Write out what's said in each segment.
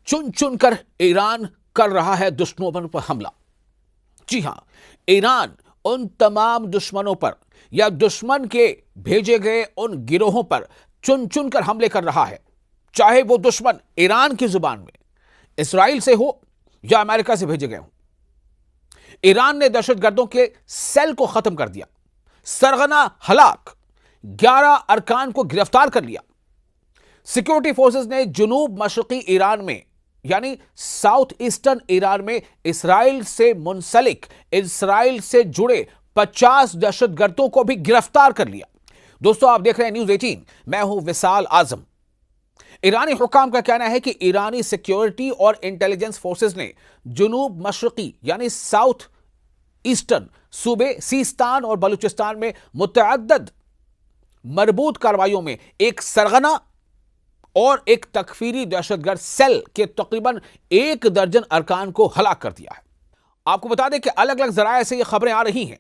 चुन चुनकर ईरान कर रहा है दुश्मनों पर हमला। जी हां, ईरान उन तमाम दुश्मनों पर या दुश्मन के भेजे गए उन गिरोहों पर चुन चुनकर हमले कर रहा है, चाहे वो दुश्मन ईरान की जुबान में इसराइल से हो या अमेरिका से भेजे गए हो। ईरान ने दहशतगर्दों के सेल को खत्म कर दिया, सरगना हलाक, 11 अरकान को गिरफ्तार कर लिया। सिक्योरिटी फोर्सेस ने जुनूब मशरकी ईरान में यानी साउथ ईस्टर्न ईरान में इसराइल से मुंसलिक, इसराइल से जुड़े 50 दहशतगर्दों को भी गिरफ्तार कर लिया। दोस्तों, आप देख रहे हैं न्यूज 18, मैं हूं विशाल आजम। ईरानी हुकाम का कहना है कि ईरानी सिक्योरिटी और इंटेलिजेंस फोर्सेस ने जुनूब मशरकी यानी साउथ ईस्टर्न सूबे सीस्तान और बलूचिस्तान में मुतअद्दिद मरबूत कार्रवाइयों में एक सरगना और एक तकफीरी दहशतगर्द सेल के तकरीबन 1 दर्जन अरकान को हलाक कर दिया है। आपको बता दें कि अलग अलग जराये से ये खबरें आ रही हैं,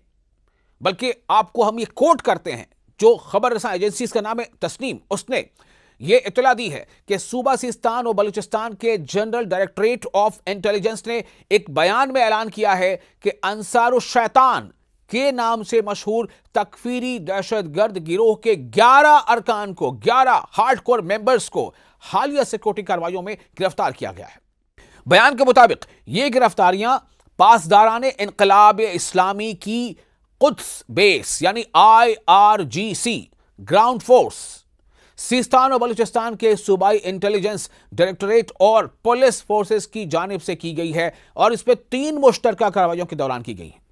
बल्कि आपको हम ये कोट करते हैं। जो खबर रसा एजेंसी का नाम है तस्नीम, उसने ये इत्तला दी है कि सूबा सिस्तान और बलूचिस्तान के जनरल डायरेक्टरेट ऑफ इंटेलिजेंस ने एक बयान में ऐलान किया है कि अंसारुश शैतान के नाम से मशहूर तकफीरी दहशतगर्द गिरोह के 11 अरकान को, 11 हार्डकोर मेंबर्स को हालिया सिक्योरिटी कार्रवाइयों में गिरफ्तार किया गया है। बयान के मुताबिक ये गिरफ्तारियां पासदारान इनकलाब इस्लामी की कुद्स बेस यानी IRGC ग्राउंड फोर्स, सिस्तान और बलूचिस्तान के सूबाई इंटेलिजेंस डायरेक्टरेट और पुलिस फोर्सेस की जानिब से की गई है और इस पर 3 मुश्तरका कार्रवाइयों के दौरान की गई है।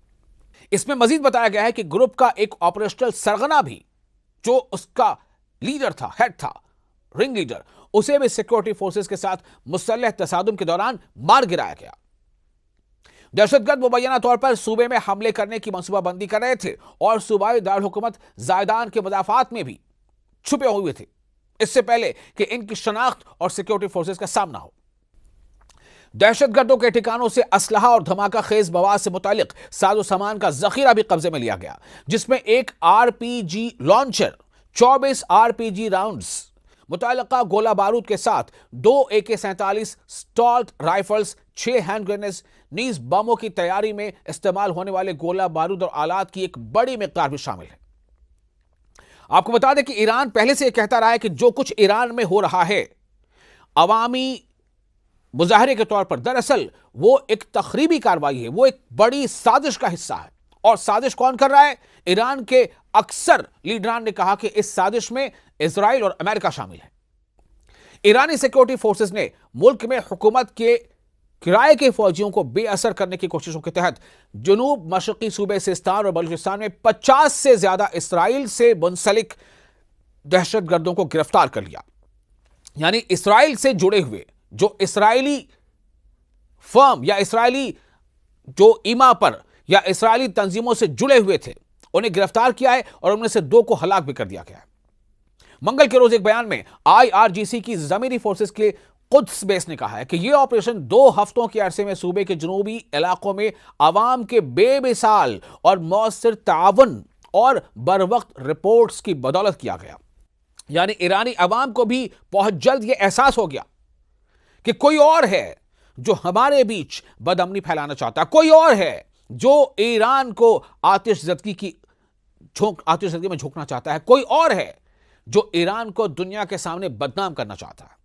इसमें मजीद बताया गया है कि ग्रुप का एक ऑपरेशनल सरगना भी, जो उसका लीडर था, हेड था, रिंग लीडर, उसे भी सिक्योरिटी फोर्सेस के साथ मुसल्लह तसादुम के दौरान मार गिराया गया। दहशतगर्द मुबैना तौर पर सूबे में हमले करने की मंसूबाबंदी कर रहे थे और सूबाई दारुल हुकूमत जायदान के मुदाफात में भी छुपे हुए थे, इससे पहले कि इनकी शनाख्त और सिक्योरिटी फोर्सेस का सामना हो। दहशतगर्दों के ठिकानों से असलहा और धमाका खेज मवाद से मुतालिक साजो सामान का जखीरा भी कब्जे में लिया गया, जिसमें एक RPG लॉन्चर, 24 RPG राउंड्स, मुतालिका गोला बारूद के साथ 2 AK-47 स्टॉल्ट राइफल्स, 6 हैंड ग्रेनेड्स, नीज बमों की तैयारी में इस्तेमाल होने वाले गोला बारूद और आलात की एक बड़ी मिकदार भी शामिल है। आपको बता दें कि ईरान पहले से कहता रहा है कि जो कुछ ईरान में हो रहा है अवामी मुजाहरे के तौर पर, दरअसल वो एक तखरीबी कार्रवाई है, वो एक बड़ी साजिश का हिस्सा है। और साजिश कौन कर रहा है? ईरान के अक्सर लीडरान ने कहा कि इस साजिश में इजराइल और अमेरिका शामिल है। ईरानी सिक्योरिटी फोर्सेस ने मुल्क में हुकूमत के किराए के फौजियों को बेअसर करने की कोशिशों के तहत जुनूब मशरकी सूबे सिस्तान और बलूचिस्तान में 50 से ज्यादा इसराइल से मुंसलिक दहशतगर्दों को गिरफ्तार कर लिया। यानी इसराइल से जुड़े हुए जो इसराइली फर्म या इसराइली जो ईमा पर या इसराइली तंजीमों से जुड़े हुए थे, उन्हें गिरफ्तार किया है और उनमें से 2 को हलाक भी कर दिया गया है। मंगल के रोज एक बयान में IRGC की जमीनी फोर्सेस के कुद्स बेस ने कहा है कि यह ऑपरेशन 2 हफ्तों के अरसे में सूबे के जनूबी इलाकों में अवाम के बेमिसाल और मौसर तावन और बरवक्त रिपोर्ट्स की बदौलत किया गया। यानी ईरानी अवाम को भी बहुत जल्द यह एहसास हो गया कि कोई और है जो हमारे बीच बदअमनी फैलाना चाहता है, कोई और है जो ईरान को आतिशज़दगी में झोंकना चाहता है, कोई और है जो ईरान को दुनिया के सामने बदनाम करना चाहता है,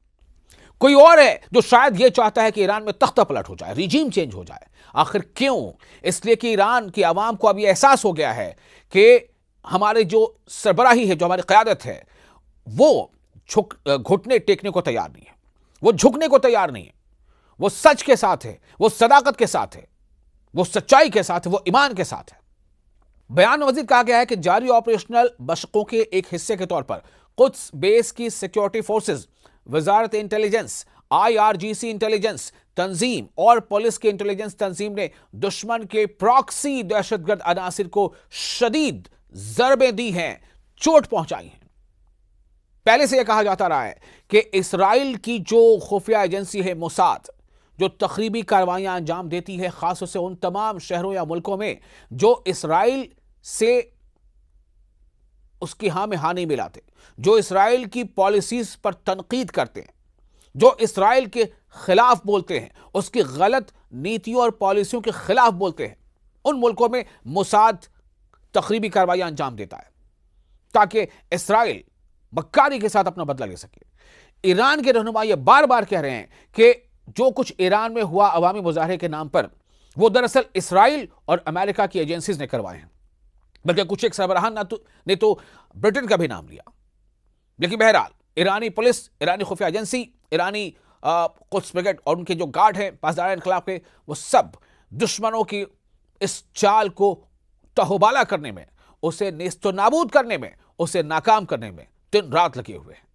कोई और है जो शायद यह चाहता है कि ईरान में तख्ता पलट हो जाए, रिजीम चेंज हो जाए। आखिर क्यों? इसलिए कि ईरान की आवाम को अब यह एहसास हो गया है कि हमारे जो सरबराही है, जो हमारी क़यादत है, वो घुटने टेकने को तैयार नहीं है, वो झुकने को तैयार नहीं है, वो सच के साथ है, वो सदाकत के साथ है, वो सच्चाई के साथ है, वो ईमान के साथ है। बयान में मजीद कहा गया है कि जारी ऑपरेशनल मशकों के एक हिस्से के तौर पर कुद्स बेस की सिक्योरिटी फोर्सेस, वजारत इंटेलिजेंस, IRGC इंटेलिजेंस तंजीम और पुलिस की इंटेलिजेंस तंजीम ने दुश्मन के प्रॉक्सी दहशतगर्द अनासिर को शदीद जरबें दी हैं, चोट पहुंचाई है। पहले से यह कहा जाता रहा है कि इसराइल की जो खुफिया एजेंसी है मोसाद, जो तखरीबी कार्रवाइयां अंजाम देती है, खासतौर से उन तमाम शहरों या मुल्कों में जो इसराइल से उसकी हाँ में हाँ नहीं मिलाते, जो इसराइल की पॉलिसीज पर तनकीद करते हैं, जो इसराइल के खिलाफ बोलते हैं, उसकी गलत नीतियों और पॉलिसियों के खिलाफ बोलते हैं, उन मुल्कों में मोसाद तखरीबी कार्रवाई अंजाम देता है ताकि इसराइल मक्कारी के साथ अपना बदला ले सके। ईरान के रहनुमा ये बार बार कह रहे हैं कि जो कुछ ईरान में हुआ अवामी मुजाहरे के नाम पर, वो दरअसल इसराइल और अमेरिका की एजेंसीज ने करवाए हैं, बल्कि कुछ एक सरबराहान ने तो ब्रिटेन का भी नाम लिया। लेकिन बहरहाल ईरानी पुलिस, ईरानी खुफिया एजेंसी, ईरानी कुद्स ब्रिगेड और उनके जो गार्ड हैं पासदार इनकलाब के, वो सब दुश्मनों की इस चाल को तहोबाला करने में, उसे नेस्तो नाबूद करने में, उसे नाकाम करने में दिन रात लगे हुए हैं।